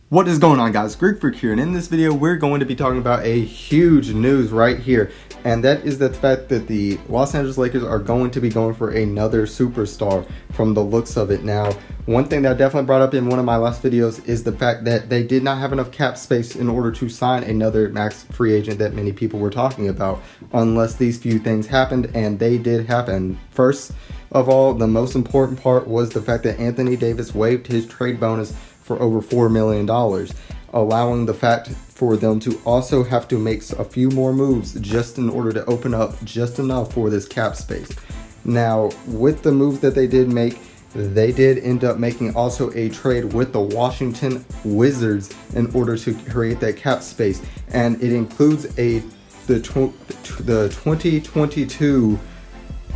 What is going on, guys? Greek Freak here, and in this video we're going to be talking about a huge news right here, and that is the fact that the Los Angeles Lakers are going to be going for another superstar from the looks of it. Now, one thing that I definitely brought up in one of my last videos is the fact that they did not have enough cap space in order to sign another max free agent that many people were talking about, unless these few things happened, and they did happen. First of all, the most important part was the fact that Anthony Davis waived his trade bonus for over $4 million, allowing the fact for them to also have to make a few more moves just in order to open up just enough for this cap space. Now, with the moves that they did make, they did end up making also a trade with the Washington Wizards in order to create that cap space, and it includes the 2022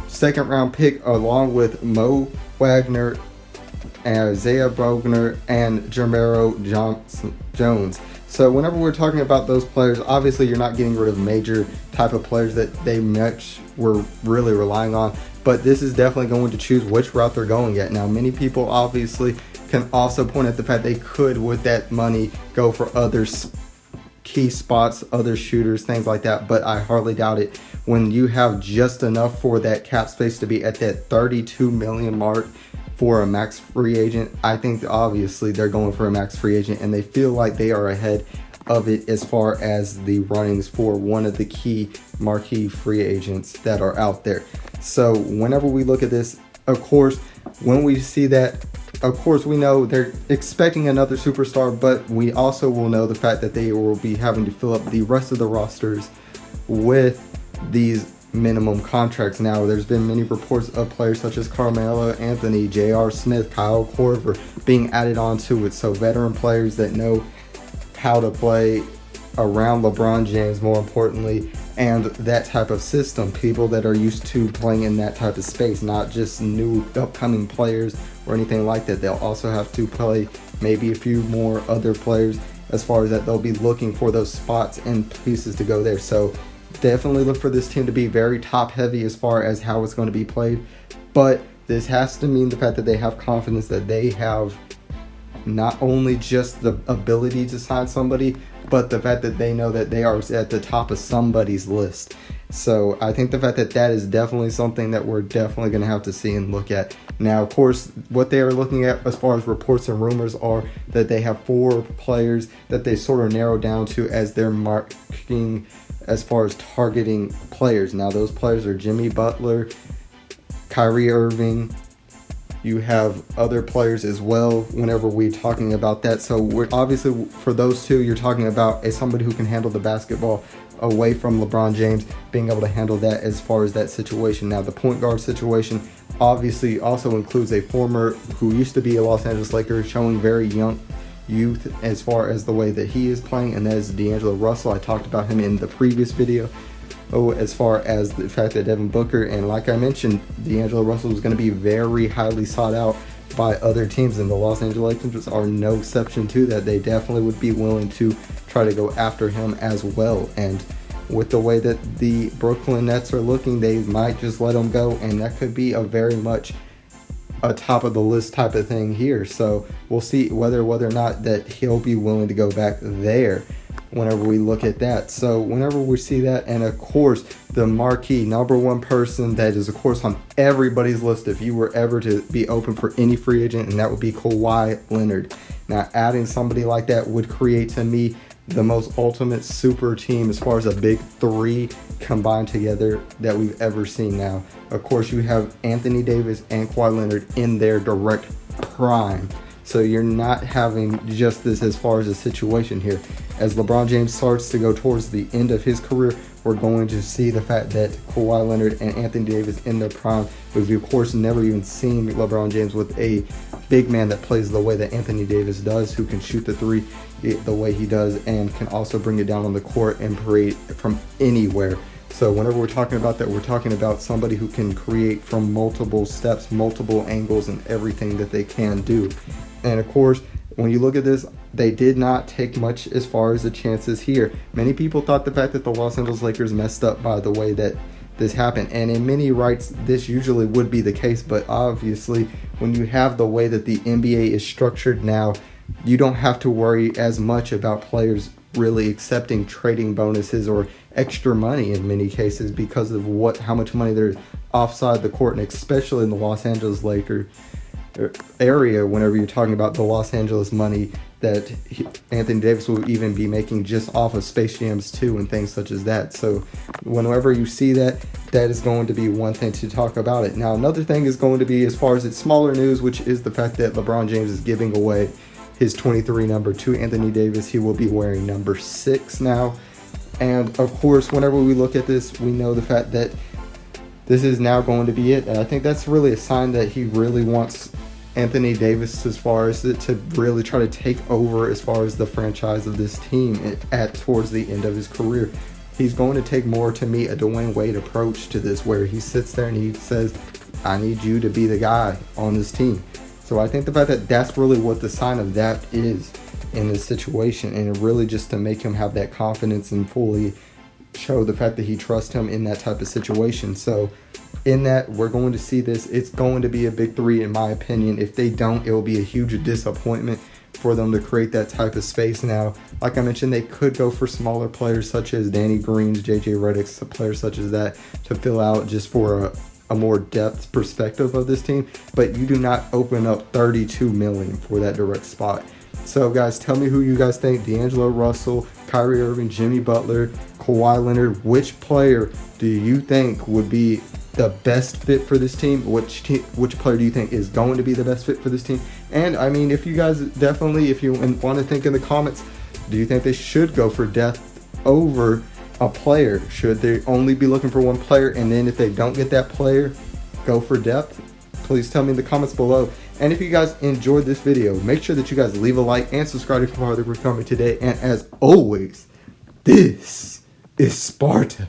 second round pick along with Mo Wagner, Isaiah Bogner, and Jermero Jones. So whenever we're talking about those players, obviously you're not getting rid of major type of players that they much were really relying on, but this is definitely going to choose which route they're going at. Now, many people obviously can also point at the fact they could, with that money, go for other key spots, other shooters, things like that, but I hardly doubt it. When you have just enough for that cap space to be at that $32 million mark for a max free agent, I think obviously they're going for a max free agent, and they feel like they are ahead of it as far as the runnings for one of the key marquee free agents that are out there. So whenever we look at this, of course, when we see that, of course, we know they're expecting another superstar, but we also will know the fact that they will be having to fill up the rest of the rosters with these minimum contracts. Now, there's been many reports of players such as Carmelo Anthony, J.R. Smith, Kyle Korver being added onto it. So veteran players that know how to play around LeBron James, more importantly, and that type of system. People that are used to playing in that type of space, not just new upcoming players or anything like that. They'll also have to play maybe a few more other players as far as that. They'll be looking for those spots and pieces to go there. So definitely look for this team to be very top heavy as far as how it's going to be played, but this has to mean the fact that they have confidence that they have not only just the ability to sign somebody, but the fact that they know that they are at the top of somebody's list. So I think the fact that that is definitely something that we're definitely going to have to see and look at. Now, of course, what they are looking at as far as reports and rumors are that they have 4 players that they sort of narrow down to as their marketing as far as targeting players. Now, those players are Jimmy Butler, Kyrie Irving. You have other players as well whenever we're talking about that. So we're obviously, for those two, you're talking about somebody who can handle the basketball away from LeBron James, being able to handle that as far as that situation. Now, the point guard situation obviously also includes a former who used to be a Los Angeles Laker, showing very young youth as far as the way that he is playing, and that is D'Angelo Russell. I talked about him in the previous video. As far as the fact that Devin Booker, and like I mentioned, D'Angelo Russell is going to be very highly sought out by other teams, and the Los Angeles Lakers are no exception to that. They definitely would be willing to try to go after him as well, and with the way that the Brooklyn Nets are looking, they might just let him go, and that could be a very much a top of the list type of thing here. So we'll see whether or not that he'll be willing to go back there whenever we look at that. So whenever we see that, and of course the marquee number one person that is of course on everybody's list if you were ever to be open for any free agent, and that would be Kawhi Leonard. Now, adding somebody like that would create, to me, the most ultimate super team as far as a big 3 combined together that we've ever seen. Now, of course, you have Anthony Davis and Kawhi Leonard in their direct prime. So you're not having just this as far as a situation here. As LeBron James starts to go towards the end of his career, we're going to see the fact that Kawhi Leonard and Anthony Davis in their prime. We've, of course, never even seen LeBron James with a big man that plays the way that Anthony Davis does, who can shoot the 3 the way he does and can also bring it down on the court and create from anywhere. So whenever we're talking about that, we're talking about somebody who can create from multiple steps, multiple angles, and everything that they can do. And of course, when you look at this, they did not take much as far as the chances here. Many people thought the fact that the Los Angeles Lakers messed up by the way that this happened, and in many rights this usually would be the case, but obviously when you have the way that the NBA is structured now, you don't have to worry as much about players really accepting trading bonuses or extra money in many cases because of how much money there's offside the court, and especially in the Los Angeles Lakers area, whenever you're talking about the Los Angeles money that Anthony Davis will even be making just off of Space Jams 2 and things such as that. So whenever you see that, that is going to be one thing to talk about it. Now, another thing is going to be, as far as its smaller news, which is the fact that LeBron James is giving away his 23 number to Anthony Davis. He will be wearing number 6 now. And of course, whenever we look at this, we know the fact that this is now going to be it. And I think that's really a sign that he really wants Anthony Davis, as far as to really try to take over as far as the franchise of this team towards the end of his career. He's going to take more, to me, a Dwayne Wade approach to this, where he sits there and he says, I need you to be the guy on this team. So I think the fact that that's really what the sign of that is in this situation, and it really just to make him have that confidence and fully show the fact that he trusts him in that type of situation. So in that, we're going to see this. It's going to be a big 3 in my opinion. If they don't, it will be a huge disappointment for them to create that type of space. Now, like I mentioned, they could go for smaller players such as Danny Green's, JJ Redick's, players such as that, to fill out just for a more depth perspective of this team, but you do not open up $32 million for that direct spot. So guys, tell me who you guys think: D'Angelo Russell, Kyrie Irving, Jimmy Butler, Kawhi Leonard. Which player do you think would be the best fit for this team? Which player do you think is going to be the best fit for this team? And I mean, if you guys definitely, if you want to think in the comments, do you think they should go for depth over a player? Should they only be looking for one player, and then if they don't get that player, go for depth? Please tell me in the comments below. And if you guys enjoyed this video, make sure that you guys leave a like and subscribe if you're part of the comment today. And as always, this is Sparta.